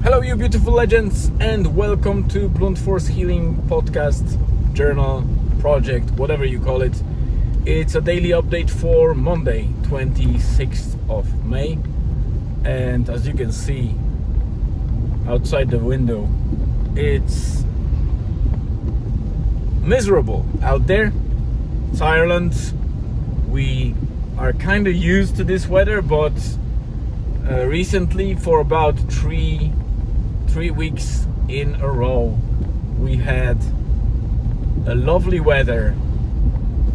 Hello, you beautiful legends, and welcome to Blunt Force Healing Podcast, Journal, Project, whatever you call it. It's a daily update for Monday, 26th of May. And as you can see outside the window, it's miserable out there. It's Ireland. We are kind of used to this weather, but recently, for about three weeks in a row, we had a lovely weather,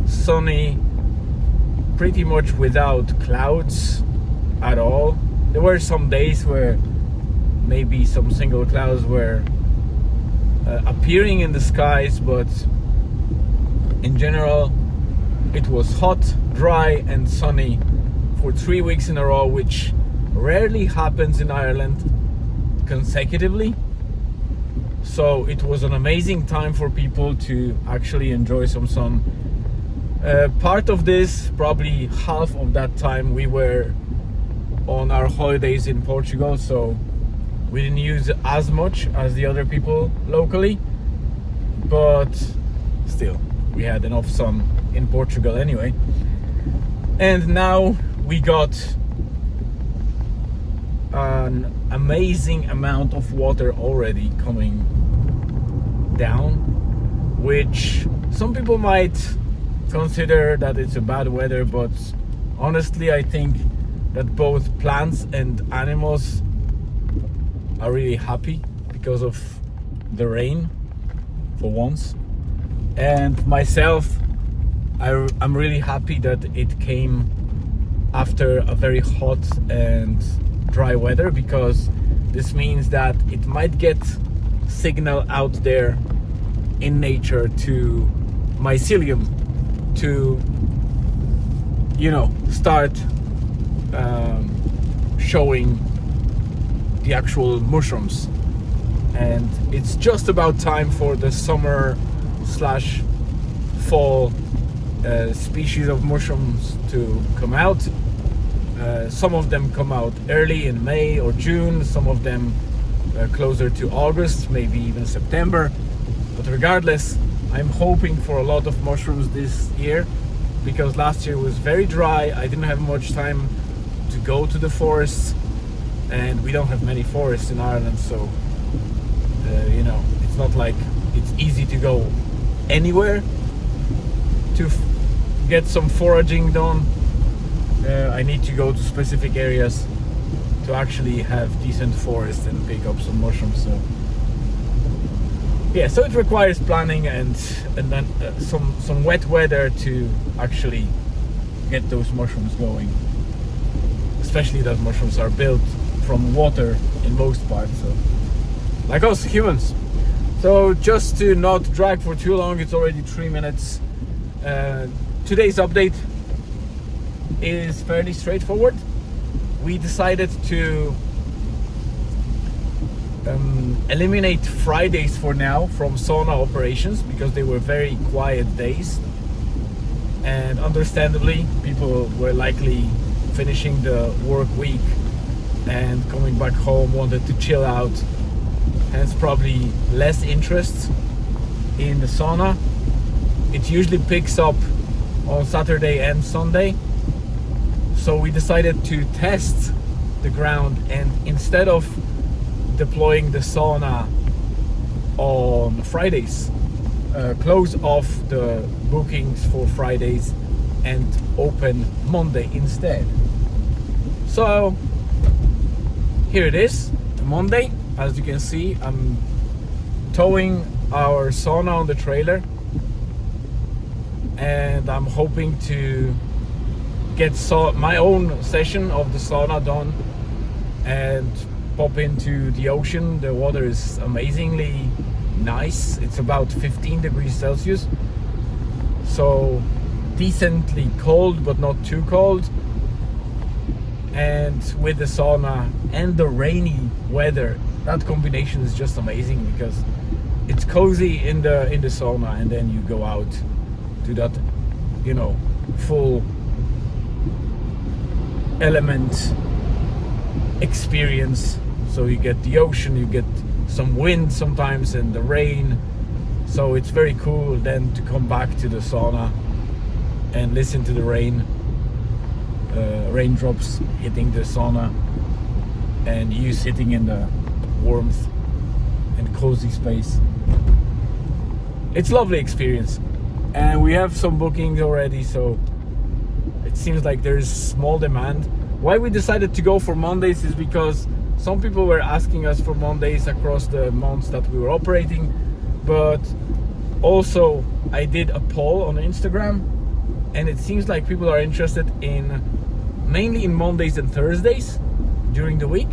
sunny, pretty much without clouds at all. There were some days where maybe some single clouds were appearing in the skies, but in general it was hot, dry and sunny for 3 weeks in a row, which rarely happens in Ireland consecutively. So it was an amazing time for people to actually enjoy some sun. Part of this, probably half of that time, we were on our holidays in Portugal, so we didn't use as much as the other people locally, but still we had enough sun in Portugal anyway. And now we got an amazing amount of water already coming down, which some people might consider that it's a bad weather, but honestly I think that both plants and animals are really happy because of the rain for once. And myself, I'm really happy that it came after a very hot and dry weather, because this means that it might get signal out there in nature to mycelium to, start showing the actual mushrooms. And it's just about time for the summer / fall species of mushrooms to come out. Some of them come out early in May or June, some of them closer to August, maybe even September. But regardless, I'm hoping for a lot of mushrooms this year, because last year was very dry. I didn't have much time to go to the forests, and we don't have many forests in Ireland, so it's not like it's easy to go anywhere to get some foraging done. I need to go to specific areas to actually have decent forest and pick up some mushrooms. So it requires planning and then some wet weather to actually get those mushrooms going. Especially that mushrooms are built from water in most parts, so like us humans. So just to not drag for too long, it's already 3 minutes. Today's update is fairly straightforward. We decided to eliminate Fridays for now from sauna operations, because they were very quiet days, and understandably people were likely finishing the work week and coming back home, wanted to chill out, hence probably less interest in the sauna. It usually picks up on Saturday and Sunday. So we decided to test the ground, and instead of deploying the sauna on Fridays, close off the bookings for Fridays and open Monday instead. So here it is, Monday. As you can see, I'm towing our sauna on the trailer, and I'm hoping to get my own session of the sauna done and pop into the ocean. The water is amazingly nice. It's about 15 degrees Celsius, so decently cold but not too cold. And with the sauna and the rainy weather, that combination is just amazing, because it's cozy in the sauna, and then you go out to that full element experience So you get the ocean, you get some wind sometimes and the rain. So it's very cool then to come back to the sauna and listen to the raindrops hitting the sauna, and you sitting in the warmth and cozy space. It's a lovely experience, and we have some bookings already, so it seems like there's small demand. Why we decided to go for Mondays is because some people were asking us for Mondays across the months that we were operating, but also I did a poll on Instagram, and it seems like people are interested mainly in Mondays and Thursdays during the week.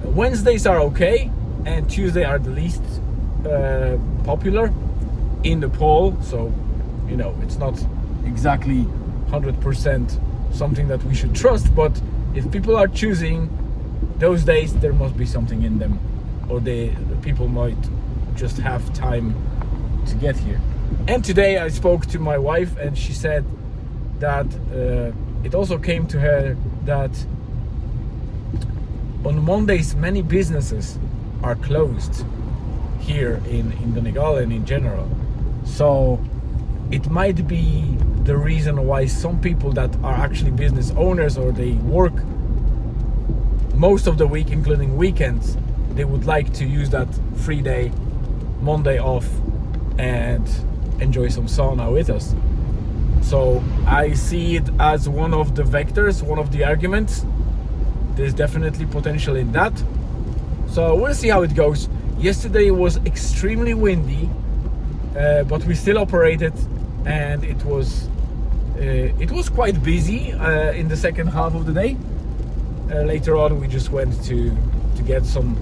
Wednesdays are okay, and Tuesday are the least popular in the poll, so it's not exactly 100% something that we should trust, but if people are choosing those days, there must be something in them, or the people might just have time to get here. And today I spoke to my wife, and she said that it also came to her that on Mondays many businesses are closed here in Donegal and in general. So it might be the reason why some people that are actually business owners, or they work most of the week including weekends, they would like to use that free day, Monday off, and enjoy some sauna with us. So I see it as one of the vectors, one of the arguments. There's definitely potential in that. So we'll see how it goes. Yesterday was extremely windy, but we still operated, and it was quite busy in the second half of the day. Later on, we just went to get some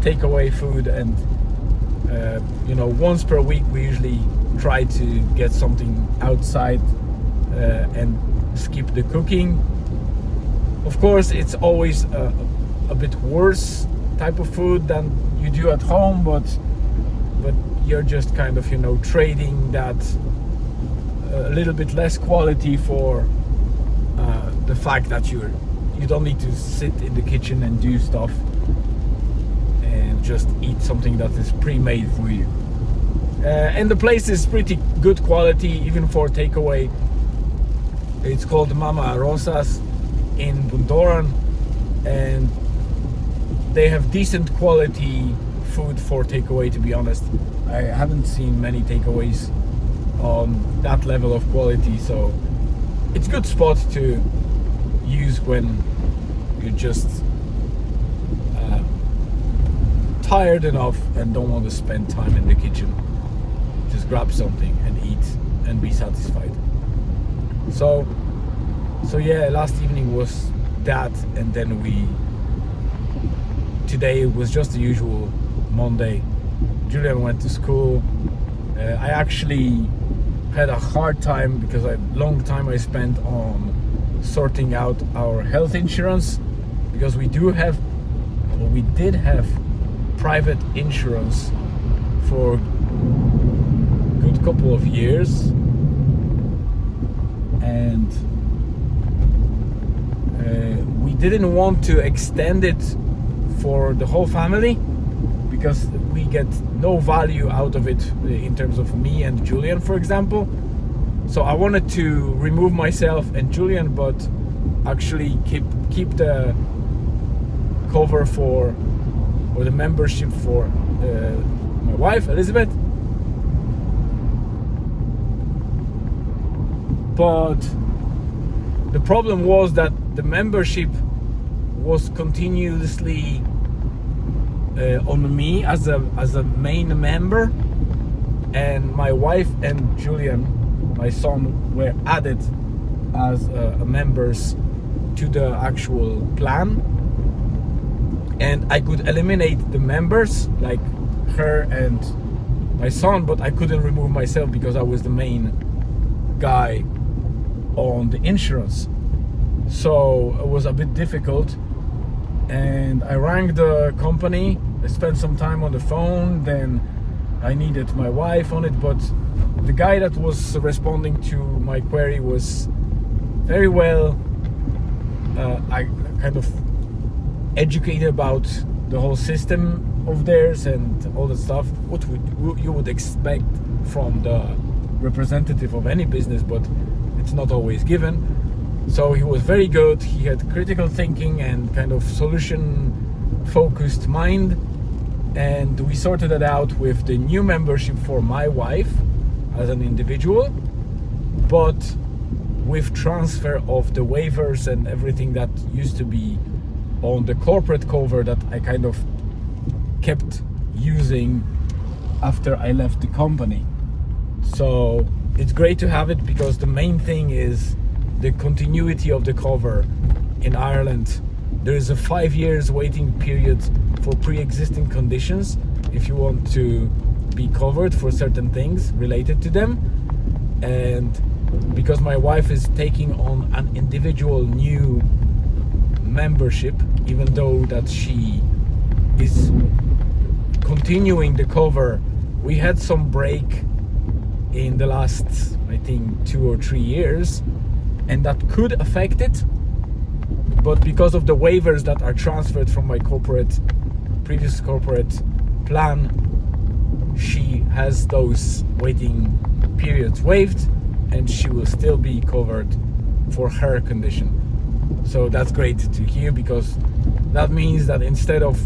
takeaway food, and once per week we usually try to get something outside and skip the cooking. Of course, it's always a bit worse type of food than you do at home, but you're just kind of trading that a little bit less quality for the fact that you don't need to sit in the kitchen and do stuff, and just eat something that is pre-made for you. And the place is pretty good quality, even for takeaway. It's called Mama Rosas in Bundoran, and they have decent quality food for takeaway, to be honest. I haven't seen many takeaways on that level of quality, so it's a good spot to use when you're just tired enough and don't want to spend time in the kitchen. Just grab something and eat and be satisfied. So yeah, last evening was that, and then today was just the usual Monday. Julian went to school. I actually had a hard time because long time I spent on sorting out our health insurance, because we did have private insurance for a good couple of years, and we didn't want to extend it for the whole family, because we get no value out of it in terms of me and Julian, for example. So I wanted to remove myself and Julian, but actually keep the cover or the membership for my wife Elizabeth. But the problem was that the membership was continuously on me as a main member, and my wife and Julian, my son, were added as members to the actual plan, and I could eliminate the members like her and my son, but I couldn't remove myself because I was the main guy on the insurance. So it was a bit difficult, and I rang the company. I spent some time on the phone, then I needed my wife on it, but the guy that was responding to my query was very well I kind of educated about the whole system of theirs and all the stuff, what you would expect from the representative of any business, but it's not always given. So he was very good. He had critical thinking and kind of solution focused mind, and we sorted it out with the new membership for my wife as an individual, but with transfer of the waivers and everything that used to be on the corporate cover that I kind of kept using after I left the company. So it's great to have it, because the main thing is the continuity of the cover. In Ireland, there is a 5 years waiting period for pre-existing conditions if you want to be covered for certain things related to them. And because my wife is taking on an individual new membership, even though that she is continuing the cover, we had some break in the last, I think, 2 or 3 years, and that could affect it. But because of the waivers that are transferred from my previous corporate plan, she has those waiting periods waived, and she will still be covered for her condition. So that's great to hear, because that means that instead of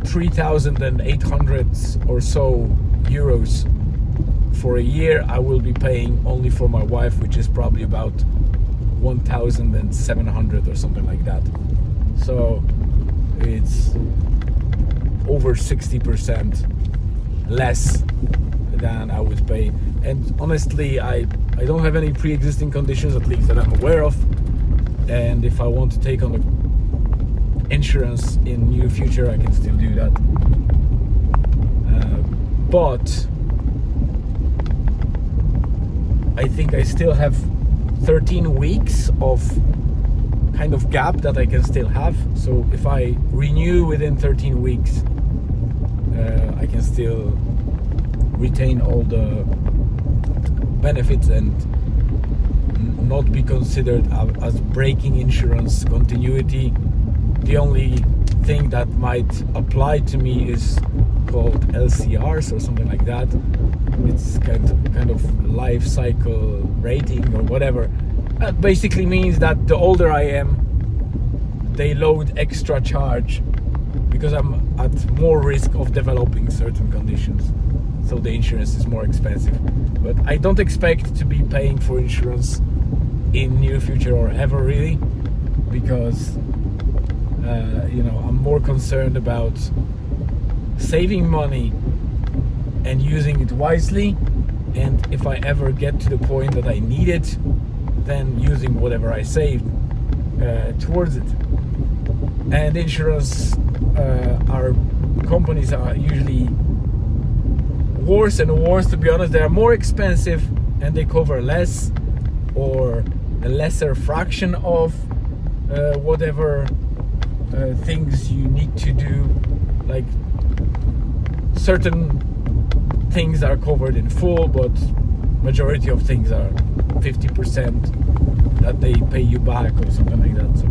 3,800 or so euros for a year, I will be paying only for my wife, which is probably about 1,700 or something like that. So it's over 60% less than I would pay. And honestly, I don't have any pre-existing conditions, at least that I'm aware of. And if I want to take on the insurance in near future, I can still do that. But I think I still have 13 weeks of kind of gap that I can still have. So if I renew within 13 weeks, I can still retain all the benefits and not be considered as breaking insurance continuity. The only thing that might apply to me is called LCRs or something like that. It's kind of life cycle rating or whatever. That basically means that the older I am, they load extra charge because I'm at more risk of developing certain conditions. So the insurance is more expensive. But I don't expect to be paying for insurance in near future or ever really, because I'm more concerned about saving money and using it wisely, and if I ever get to the point that I need it, then using whatever I saved towards it. And insurance our companies are usually worse and worse, to be honest. They are more expensive and they cover less or a lesser fraction of whatever things you need to do. Like certain things are covered in full, but majority of things are 50% that they pay you back or something like that. So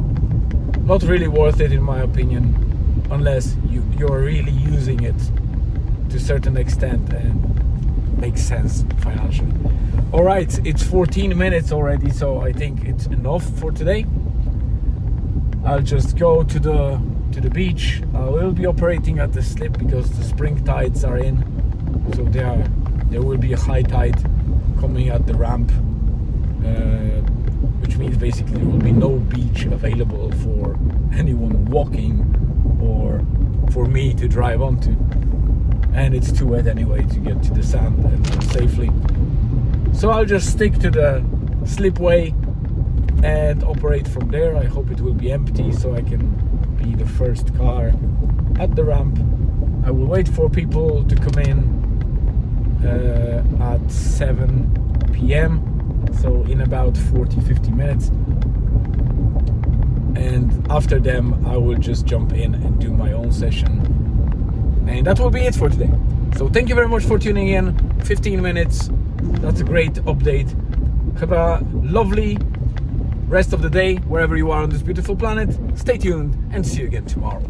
not really worth it in my opinion, unless you're really using it to a certain extent and makes sense financially. All right, it's 14 minutes already, so I think it's enough for today. I'll just go to the beach. I will be operating at the slip because the spring tides are in, so there will be a high tide coming at the ramp, which means basically there will be no beach available for anyone walking or for me to drive onto, and it's too wet anyway to get to the sand and safely. So I'll just stick to the slipway and operate from there. I hope it will be empty so I can be the first car at the ramp. I will wait for people to come in at 7 p.m. so in about 40-50 minutes, and after them I will just jump in and do my own session, and that will be it for today. So thank you very much for tuning in. 15 minutes, that's a great update. Have a lovely rest of the day wherever you are on this beautiful planet. Stay tuned and see you again tomorrow.